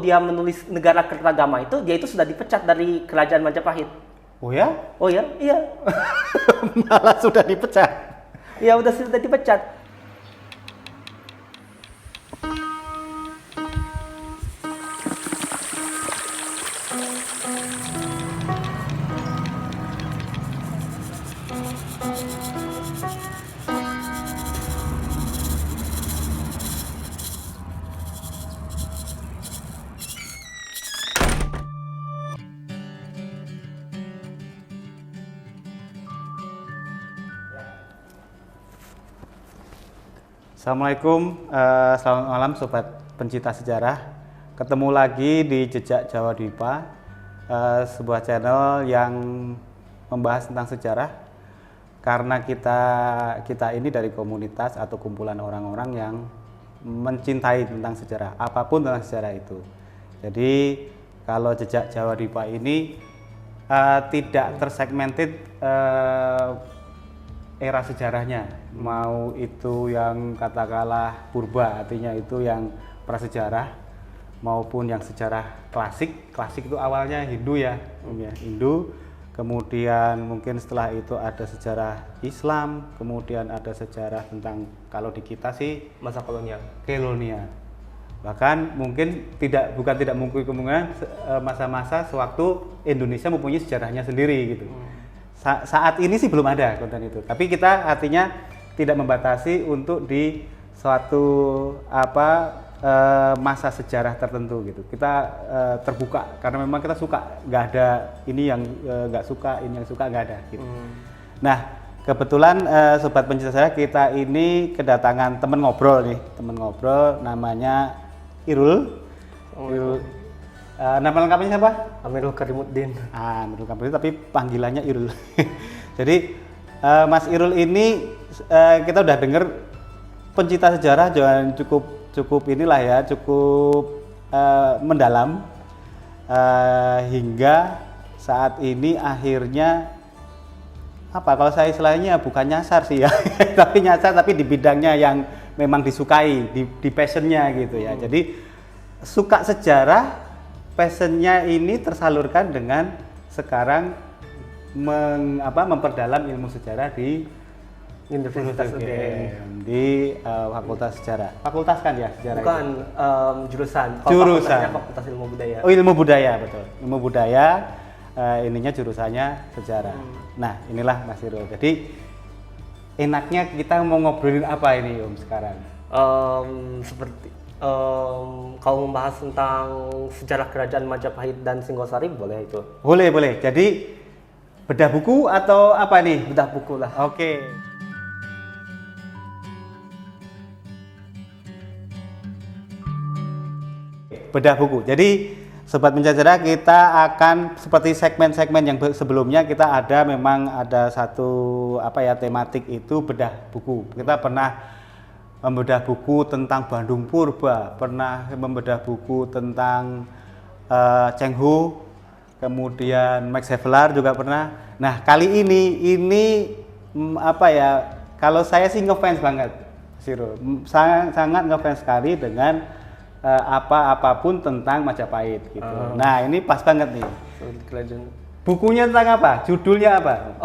dia menulis Negara Kertagama itu, dia itu sudah dipecat dari Kerajaan Majapahit. Oh ya? Oh ya, iya. Malah sudah dipecat. Ya sudah dipecat. Assalamualaikum, selamat malam sobat pencinta sejarah. Ketemu lagi di Jejak Jawa Dwipa, sebuah channel yang membahas tentang sejarah. Karena kita ini dari komunitas atau kumpulan orang-orang yang mencintai tentang sejarah, apapun tentang sejarah itu. Jadi kalau Jejak Jawa Dwipa ini tidak tersegmented era sejarahnya, mau itu yang katakanlah purba, artinya itu yang prasejarah, maupun yang sejarah klasik. Klasik itu awalnya Hindu ya, Hindu. Kemudian mungkin setelah itu ada sejarah Islam, kemudian ada sejarah tentang, kalau di kita sih Masa kolonial. Bahkan mungkin bukan tidak mungkin kemungkinan masa-masa sewaktu Indonesia mempunyai sejarahnya sendiri gitu. Saat ini sih belum ada konten itu, tapi kita artinya tidak membatasi untuk di suatu masa sejarah tertentu gitu. Kita terbuka karena memang kita suka, nggak ada ini yang nggak suka, ini yang suka, nggak ada gitu. Nah, kebetulan sobat pencinta sejarah kita ini kedatangan teman ngobrol namanya Irul. Nama lengkapnya siapa? Amirul Karimuddin. Amirul Karimuddin, tapi panggilannya Irul. Jadi Mas Irul ini kita udah dengar pencinta sejarah jangan cukup inilah ya, cukup mendalam hingga saat ini akhirnya kalau saya istilahnya bukan nyasar sih ya, tapi nyasar tapi di bidangnya yang memang disukai, di passionnya gitu ya. Jadi suka sejarah, passionnya ini tersalurkan dengan sekarang memperdalam ilmu sejarah di Universitas UGM. Di Fakultas Sejarah. Fakultas kan ya sejarah? Bukan, jurusan. Jurusan. Fakultas Ilmu Budaya. Oh, ilmu budaya, betul. Ilmu budaya, ininya jurusannya sejarah. Nah, inilah Mas Irul. Jadi enaknya kita mau ngobrolin apa ini Om sekarang? Kalau membahas tentang sejarah Kerajaan Majapahit dan Singhosari boleh itu? Boleh. Jadi bedah buku atau apa nih? Bedah buku lah. Oke. Bedah buku. Jadi sobat pencinta sejarah, kita akan seperti segmen-segmen yang sebelumnya, kita memang ada satu tematik itu bedah buku. Kita pernah membedah buku tentang Bandung Purba, pernah membedah buku tentang Cheng Ho, kemudian Max Havelaar juga pernah. Nah, kali ini kalau saya sih ngefans banget, Siro. Sangat ngefans sekali dengan apapun tentang Majapahit gitu. Nah, ini pas banget nih. Bukunya tentang apa? Judulnya apa?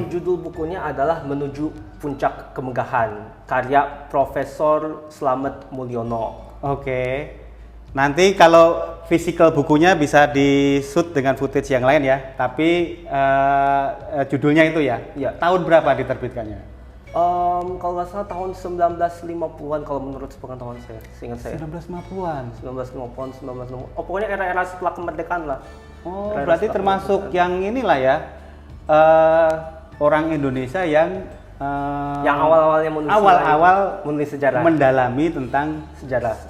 Judul bukunya adalah Menuju Puncak Kemegahan, karya Profesor Slamet Mulyono. Oke. Nanti kalau physical bukunya bisa di-shoot dengan footage yang lain ya, tapi judulnya itu ya? Iya. Tahun berapa diterbitkannya? Kalau nggak salah tahun 1950-an kalau menurut sepengetahuan saya, seingat saya. 1950-an? 1950-an, 1960. Oh, pokoknya era-era setelah kemerdekaan lah. Oh, berarti termasuk yang inilah ya, orang Indonesia yang awal-awalnya menulis sejarah, mendalami tentang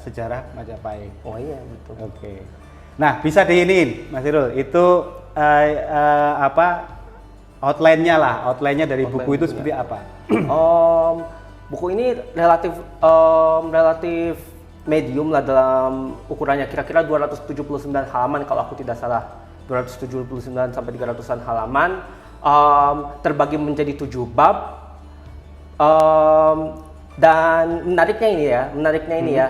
sejarah Majapahit. Oh iya, betul. Oke. Nah, bisa diiniin Mas Irul, itu outline-nya dari buku itu seperti apa? Buku ini relatif medium lah dalam ukurannya, kira-kira 279 halaman kalau aku tidak salah. 279 sampai 300-an halaman, terbagi menjadi 7 bab. Dan menariknya ini ya,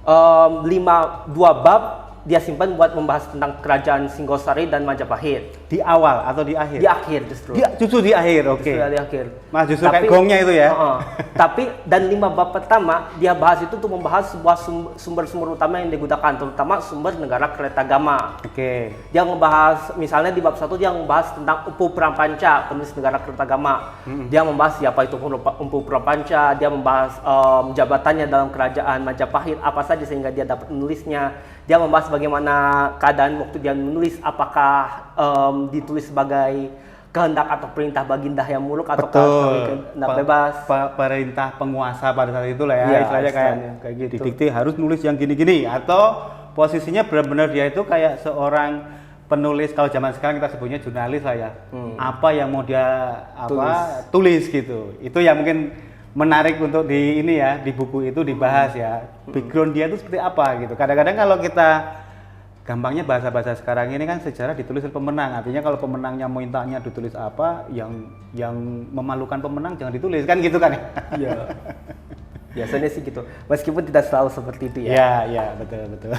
2 bab dia simpan buat membahas tentang kerajaan Singhosari dan Majapahit. Di awal atau di akhir? Di akhir justru. Justru di akhir, oke. Justru di akhir. Mas justru kayak gongnya itu ya. Tapi dan 5 bab pertama dia bahas itu tuh membahas sebuah sumber-sumber utama yang digunakan, terutama sumber negara Kertagama. Oke. Dia ngebahas, misalnya di bab 1 dia membahas tentang Empu Prapanca, penulis negara Kertagama. Dia membahas siapa itu Empu Prapanca, dia membahas jabatannya dalam kerajaan Majapahit, apa saja sehingga dia dapat menulisnya. Dia membahas bagaimana keadaan waktu dia menulis, apakah ditulis sebagai kehendak atau perintah Baginda Hayam Wuruk atau kehendak bebas. Perintah penguasa pada saat itu lah ya, Iya, istilahnya kayak gitu. Didikte harus nulis yang gini-gini, atau posisinya benar-benar dia itu kayak seorang penulis, kalau zaman sekarang kita sebutnya jurnalis lah ya. Apa yang mau dia tulis gitu. Itu yang mungkin menarik untuk di ini ya, di buku itu dibahas ya. Background dia itu seperti apa gitu. Kadang-kadang kalau kita gampangnya bahasa-bahasa sekarang ini kan sejarah ditulis oleh pemenang. Artinya kalau pemenangnya mau mintanya ditulis apa, yang memalukan pemenang jangan ditulis kan gitu kan. Iya. Biasanya sih gitu. Meskipun tidak selalu seperti itu ya. Iya, iya, betul.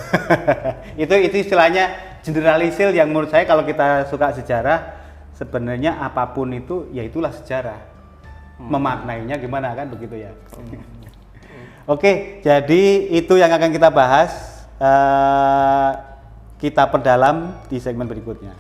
itu istilahnya generalisir yang menurut saya kalau kita suka sejarah sebenarnya apapun itu ya itulah sejarah. Memaknainya gimana kan begitu ya. Oke, jadi itu yang akan kita bahas, kita perdalam di segmen berikutnya.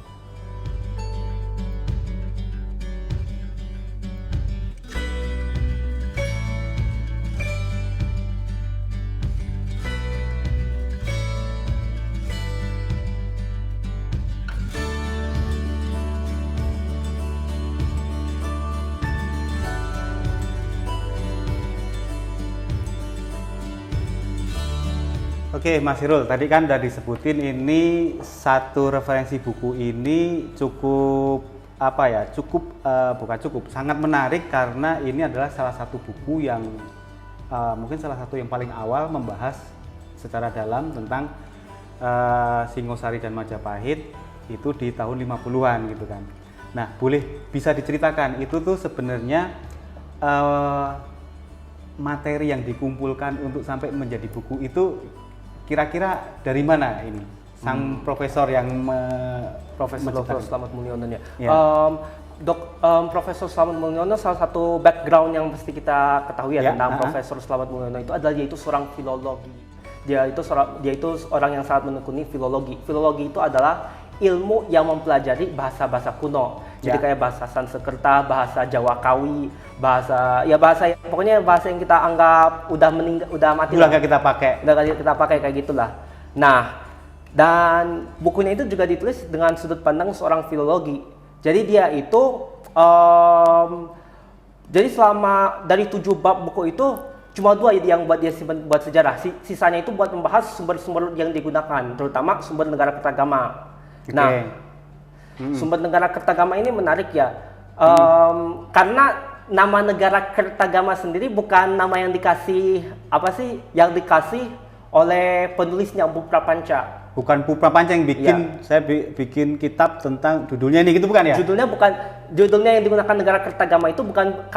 Oke, Mas Irul, tadi kan udah disebutin ini satu referensi buku ini sangat menarik karena ini adalah salah satu buku yang mungkin salah satu yang paling awal membahas secara dalam tentang Singhosari dan Majapahit itu di tahun 50-an gitu kan. Nah, bisa diceritakan itu tuh sebenarnya materi yang dikumpulkan untuk sampai menjadi buku itu kira-kira dari mana ini sang profesor yang Profesor Dr. Slamet Mulyono ya. Yeah. Profesor Slamet Mulyono salah satu background yang mesti kita ketahui ya tentang Profesor Slamet Mulyono itu adalah dia itu seorang filologi. Dia itu orang yang sangat menekuni filologi. Filologi itu adalah ilmu yang mempelajari bahasa-bahasa kuno. Jadi kayak bahasa Sanskerta, bahasa Jawa Kawi, pokoknya bahasa yang kita anggap udah mati. Udah gak kita pakai. Udah gak kita pakai kayak gitulah. Nah, dan bukunya itu juga ditulis dengan sudut pandang seorang filologi. Jadi dia itu jadi selama dari 7 bab buku itu cuma 2 yang buat dia simpan buat sejarah. Sisanya itu buat membahas sumber-sumber yang digunakan, terutama sumber negara Kertagama. Nah, sumber negara Kertagama ini menarik ya, karena nama negara Kertagama sendiri bukan nama yang dikasih oleh penulisnya Empu Prapanca. Bukan Empu Prapanca yang bikin, saya bikin kitab tentang judulnya ini gitu bukan ya? Judulnya yang digunakan negara Kertagama itu bukan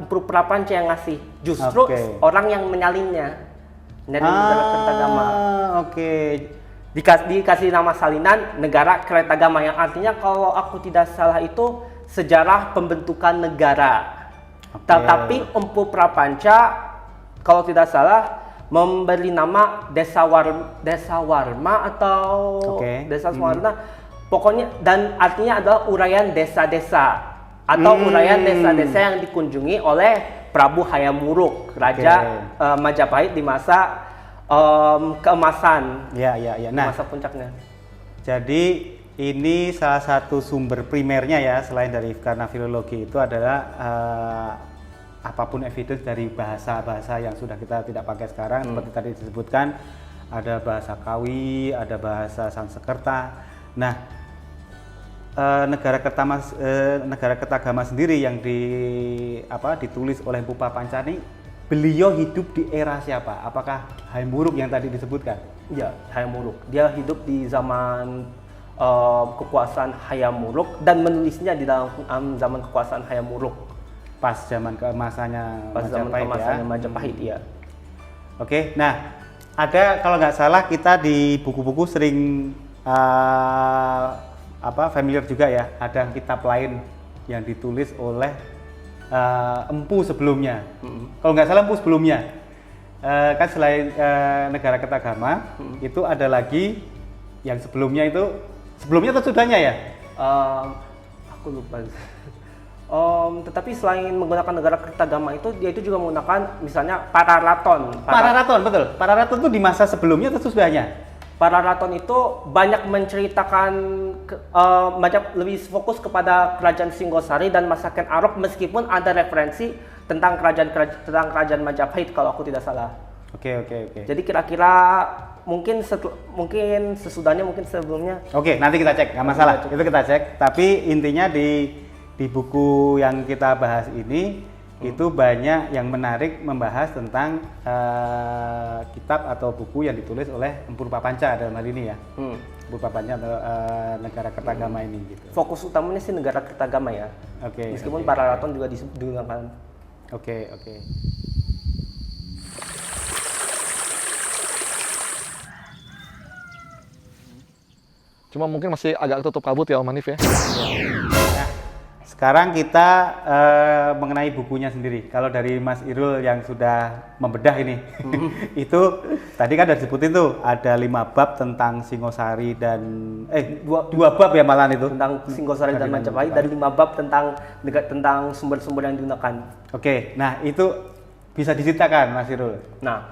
Empu Prapanca yang ngasih, justru orang yang menyalinnya dari negara Kertagama. Dikasih nama salinan negara Kertagama yang artinya kalau aku tidak salah itu sejarah pembentukan negara. Tetapi Empu Prapanca kalau tidak salah memberi nama Desa Warma atau Desa Warna. Pokoknya dan artinya adalah uraian desa-desa atau uraian desa-desa yang dikunjungi oleh Prabu Hayam Wuruk, Raja Majapahit di masa keemasan. Nah, masa puncaknya. Jadi ini salah satu sumber primernya ya, selain dari karena filologi itu adalah apapun evidence dari bahasa-bahasa yang sudah kita tidak pakai sekarang, seperti tadi disebutkan ada bahasa Kawi, ada bahasa Sanskerta. Nah, negara Kertagama sendiri yang ditulis oleh Empu Prapanca ini, beliau hidup di era siapa? Apakah Hayam Wuruk yang tadi disebutkan? Ya, Hayam Wuruk. Dia hidup di zaman kekuasaan Hayam Wuruk dan menulisnya di dalam zaman kekuasaan Hayam Wuruk. Pas zaman keemasannya Majapahit ya. Oke, nah Ada kalau nggak salah kita di buku-buku sering familiar juga ya, ada kitab lain yang ditulis oleh empu sebelumnya. Kalau nggak salah empu sebelumnya kan selain Negara Kertagama itu ada lagi yang sebelumnya atau sudahnya ya? Aku lupa. Tetapi selain menggunakan Negara Kertagama itu, dia itu juga menggunakan misalnya Pararaton. Pararaton, betul. Pararaton itu di masa sebelumnya atau sesudahnya? Pararaton itu banyak menceritakan banyak lebih fokus kepada kerajaan Singhosari dan masa Ken Arok, meskipun ada referensi tentang kerajaan Majapahit kalau aku tidak salah. Oke. Jadi kira-kira mungkin sesudahnya, mungkin sebelumnya. Oke, nanti kita cek, nggak masalah. Itu kita cek. Tapi intinya di buku yang kita bahas ini itu banyak yang menarik membahas tentang kitab atau buku yang ditulis oleh Empu Prapanca dalam hal ini ya. Empu Prapanca atau Negara Kertagama ini gitu. Fokus utamanya sih Negara Kertagama ya. Oke. Meskipun Pararaton juga digunakan. Oke. Cuma mungkin masih agak tutup kabut ya Om Hanif ya. Nah, sekarang kita mengenai bukunya sendiri. Kalau dari Mas Irul yang sudah membedah ini, itu tadi kan udah disebutin tuh ada 5 bab tentang Singhosari dan dua bab ya malahan itu Tentang Singhosari dan Majapahit, dan 5 bab tentang sumber-sumber yang digunakan. Oke, nah itu bisa diceritakan Mas Irul. Nah,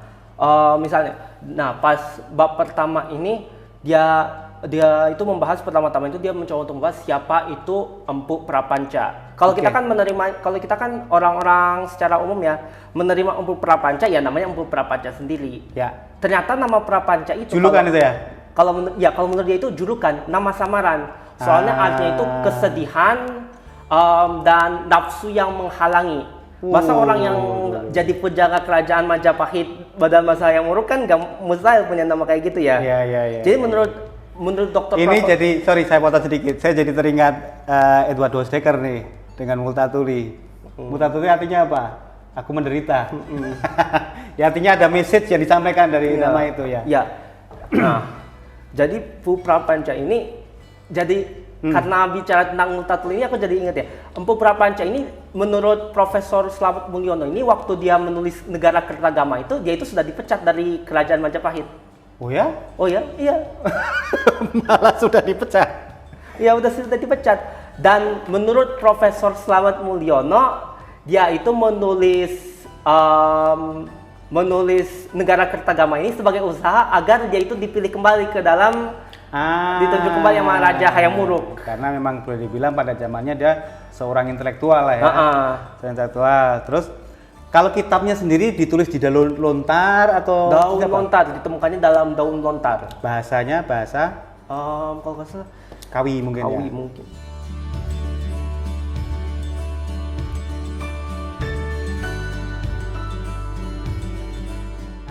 misalnya, pas bab pertama ini dia itu membahas, pertama-tama itu dia mencoba untuk membahas siapa itu Empu Prapanca. Kalau kita kan orang-orang secara umum ya menerima Empu Prapanca ya namanya Empu Prapanca sendiri. Ya. Ternyata nama Prapanca itu Julukan itu ya? Kalau menurut dia itu julukan, nama samaran. Soalnya artinya itu kesedihan dan nafsu yang menghalangi. Masa orang yang jadi penjaga kerajaan Majapahit pada masa yang buruk kan gak mustahil punya nama kayak gitu ya. Iya. Jadi menurut dokter ini jadi, sorry saya potong sedikit, saya jadi teringat Edward Hosdecker nih dengan Multatuli. Multatuli artinya apa? Aku menderita. Ya artinya ada message yang disampaikan dari nama itu ya. Ya. Nah, jadi Empu Prapanca ini karena bicara tentang Multatuli ini aku jadi ingat ya. Empu Prapanca ini menurut Profesor Slamet Mulyono ini waktu dia menulis Negara Kertagama itu dia itu sudah dipecat dari kerajaan Majapahit. Oh ya? Oh ya? Iya. Malah sudah dipecat. Ya sudah dipecat. Dan menurut Profesor Slamet Mulyono, dia itu menulis Negara Kertagama ini sebagai usaha agar dia itu dipilih kembali ke dalam ditunjuk kembali sama Raja Hayam Wuruk. Karena memang boleh dibilang pada zamannya dia seorang intelektual lah ya. Seorang intelektual. Terus kalau kitabnya sendiri ditulis di daun lontar atau daun lontar, ditemukannya dalam daun lontar. Bahasanya bahasa kalau nggak salah Kawi mungkin Kawi ya. mungkin.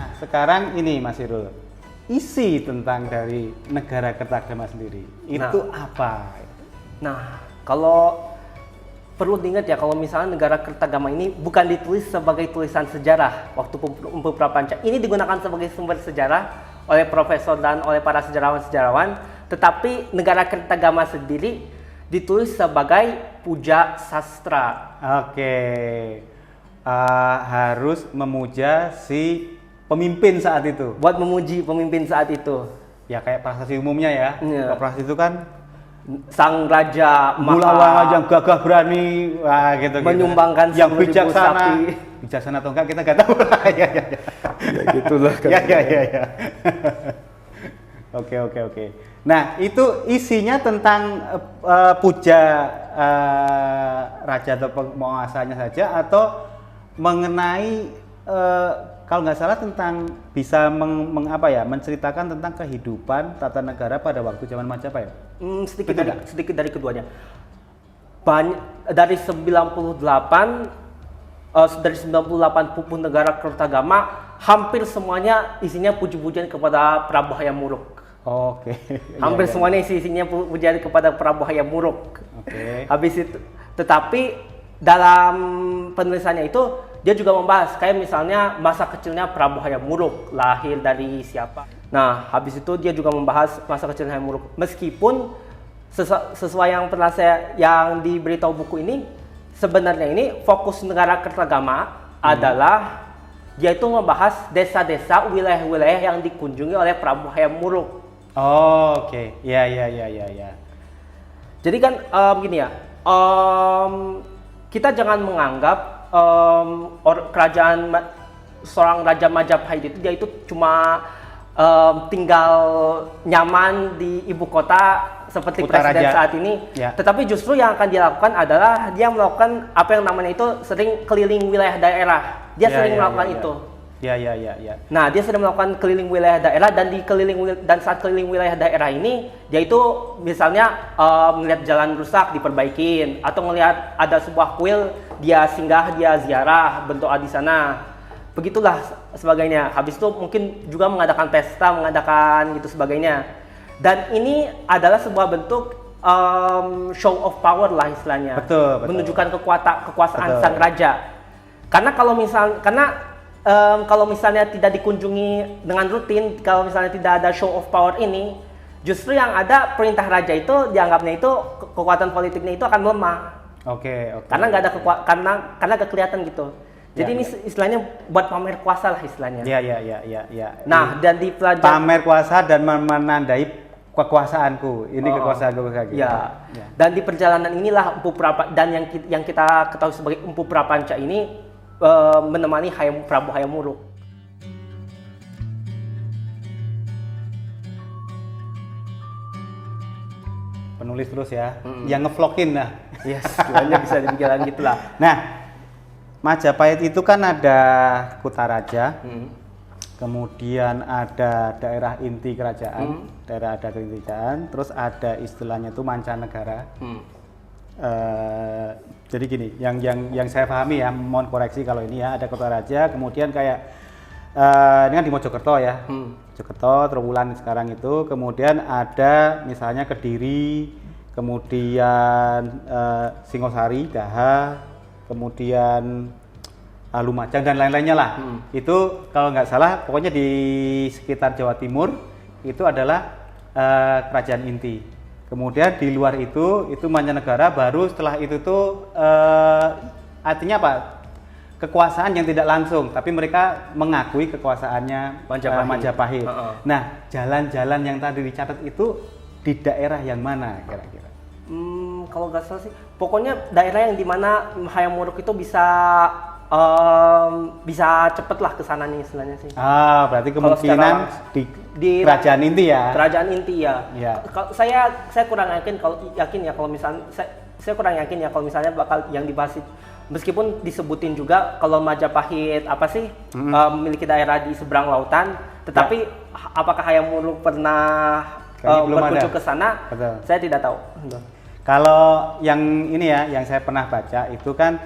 Nah, sekarang ini Mas Irul, isi tentang dari Negara Kertagama sendiri itu apa? Nah, kalau perlu diingat ya, kalau misalnya Negara Kertagama ini bukan ditulis sebagai tulisan sejarah waktu Empu Prapanca. Ini digunakan sebagai sumber sejarah oleh profesor dan oleh para sejarawan-sejarawan, tetapi Negara Kertagama sendiri ditulis sebagai puja sastra. Oke. Harus memuja si pemimpin saat itu. Buat memuji pemimpin saat itu. Ya kayak prasasti umumnya ya. Iya. Prasasti itu kan sang raja Bulawa yang gagah berani, gitu. Menyumbangkan yang 10.000 bijaksana. sapi. Bijaksana atau enggak kita nggak tahu. Ya. Ya gitulah. Ya. Oke. Nah, itu isinya tentang puja raja atau penguasanya saja, atau mengenai kalau nggak salah tentang bisa menceritakan tentang kehidupan tata negara pada waktu zaman Majapahit. Sedikit dari keduanya. Dari 98 Pupu Negara Kertagama, hampir semuanya isinya puji-pujian kepada Prabu Hayam Wuruk. Oke. Hampir semuanya isinya pujian kepada Prabu Hayam Wuruk. Oke. Habis itu, tetapi dalam penulisannya itu dia juga membahas kayak misalnya masa kecilnya Prabu Hayam Wuruk, lahir dari siapa. Nah, habis itu dia juga membahas masa kecil Hayam Wuruk. Meskipun sesuai yang pernah yang diberitahu buku ini, sebenarnya ini fokus Negara Kertagama adalah dia itu membahas desa-desa, wilayah-wilayah yang dikunjungi oleh Prabu Hayam Wuruk. Oh, oke. Ya. Jadi kan gini ya, kita jangan menganggap kerajaan seorang Raja Majapahit itu dia itu cuma tinggal nyaman di ibu kota seperti Putra presiden Raja. saat ini. Ya. Tetapi justru yang akan dia lakukan adalah dia melakukan apa yang namanya itu sering keliling wilayah daerah. Dia sering melakukan itu. Ya. Nah, dia sedang melakukan keliling wilayah daerah dan saat keliling wilayah daerah ini, dia itu misalnya melihat jalan rusak diperbaikin atau melihat ada sebuah kuil, dia singgah, dia ziarah, berdoa di sana. Begitulah sebagainya. Habis itu mungkin juga mengadakan pesta, mengadakan gitu sebagainya. Dan ini adalah sebuah bentuk show of power lah istilahnya. Betul. Menunjukkan kekuasaan Betul. sang raja. Karena kalau misalnya tidak dikunjungi dengan rutin, kalau misalnya tidak ada show of power ini, justru yang ada perintah raja itu dianggapnya itu kekuatan politiknya itu akan melemah. Oke. Karena nggak ada karena nggak kelihatan gitu. Jadi Ya, ini istilahnya buat pamer kuasa lah istilahnya. Ya. Nah, dan di pelajaran Pamer kuasa dan menandai kekuasaanku. Ini kekuasaanku kayak gitu. ya. Dan di perjalanan inilah Empu dan yang kita ketahui sebagai Empu Prapanca ini menemani Prabu Hayam Wuruk. Penulis terus ya. Yang ngevlogin lah. Yes, sebenarnya bisa dibilang gitulah. Nah, Majapahit itu kan ada Kutaraja, kemudian ada daerah inti kerajaan, daerah ada kerajaan, terus ada istilahnya itu mancanegara. Jadi gini, yang saya pahami ya, mohon koreksi kalau ini ya, ada Kutaraja, kemudian kayak ini kan di Mojokerto ya, Mojokerto, Trowulan sekarang itu, kemudian ada misalnya Kediri, kemudian Singosari, Daha, kemudian Lumajang dan lain-lainnya lah. Itu kalau nggak salah, pokoknya di sekitar Jawa Timur itu adalah kerajaan inti. Kemudian di luar itu mancanegara, baru setelah itu tuh artinya apa? Kekuasaan yang tidak langsung, tapi mereka mengakui kekuasaannya Majapahit. Nah, jalan-jalan yang tadi dicatat itu di daerah yang mana kira-kira? Kalau nggak salah sih, pokoknya daerah yang dimana Hayam Wuruk itu bisa cepet lah kesananya istilahnya sih. Berarti kemungkinan di kerajaan inti ya. Kerajaan inti ya. Ya. Saya kurang yakin kalau misalnya saya kurang yakin ya kalau misalnya bakal yang dibahas meskipun disebutin juga kalau Majapahit memiliki daerah di seberang lautan, tetapi apakah Hayam Wuruk pernah berkunjung ke sana? Betul. Saya tidak tahu. Kalau yang ini ya, yang saya pernah baca itu kan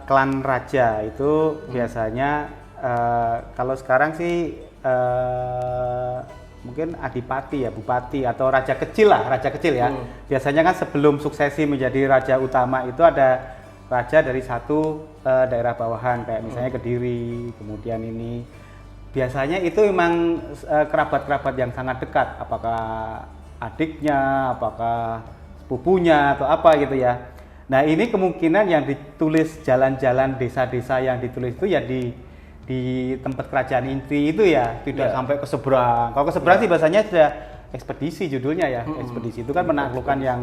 klan raja itu biasanya kalau sekarang sih mungkin adipati ya, bupati atau raja kecil ya. Biasanya kan sebelum suksesi menjadi raja utama itu ada raja dari satu daerah bawahan kayak misalnya Kediri, kemudian ini biasanya itu memang kerabat-kerabat yang sangat dekat, apakah adiknya, apakah sepupunya atau apa gitu ya. Nah, ini kemungkinan yang ditulis jalan-jalan desa-desa yang ditulis itu ya di tempat kerajaan inti itu ya, tidak sampai ke seberang. Kalau ke seberang sih bahasanya sudah ekspedisi judulnya ya. Ekspedisi itu kan menaklukkan yang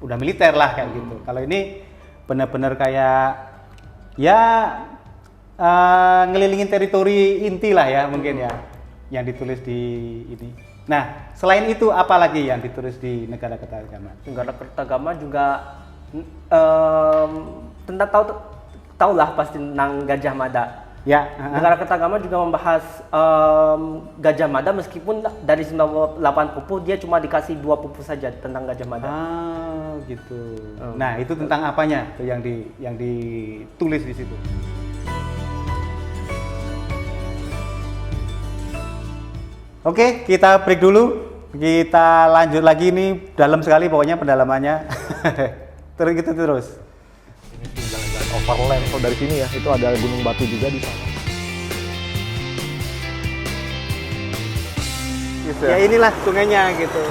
udah militer lah kayak gitu. Kalau ini benar-benar kayak ya ngelilingin teritori inti lah ya mungkin ya yang ditulis di ini. Nah, selain itu apa lagi yang ditulis di Negara Kertagama? Negara Kertagama juga tentang tahu lah pasti tentang Gajah Mada. Ya. Negara Kertagama juga membahas Gajah Mada meskipun dari 98 pupu dia cuma dikasih 2 pupu saja tentang Gajah Mada. Gitu. Nah, itu tentang apanya tuh yang ditulis di situ? Oke, kita break dulu. Kita lanjut lagi nih, dalam sekali pokoknya pendalamannya. Terus gitu terus. Ini jalan-jalan Overland. Kalau dari sini ya, itu ada gunung batu juga di sana. Ya inilah sungainya gitu.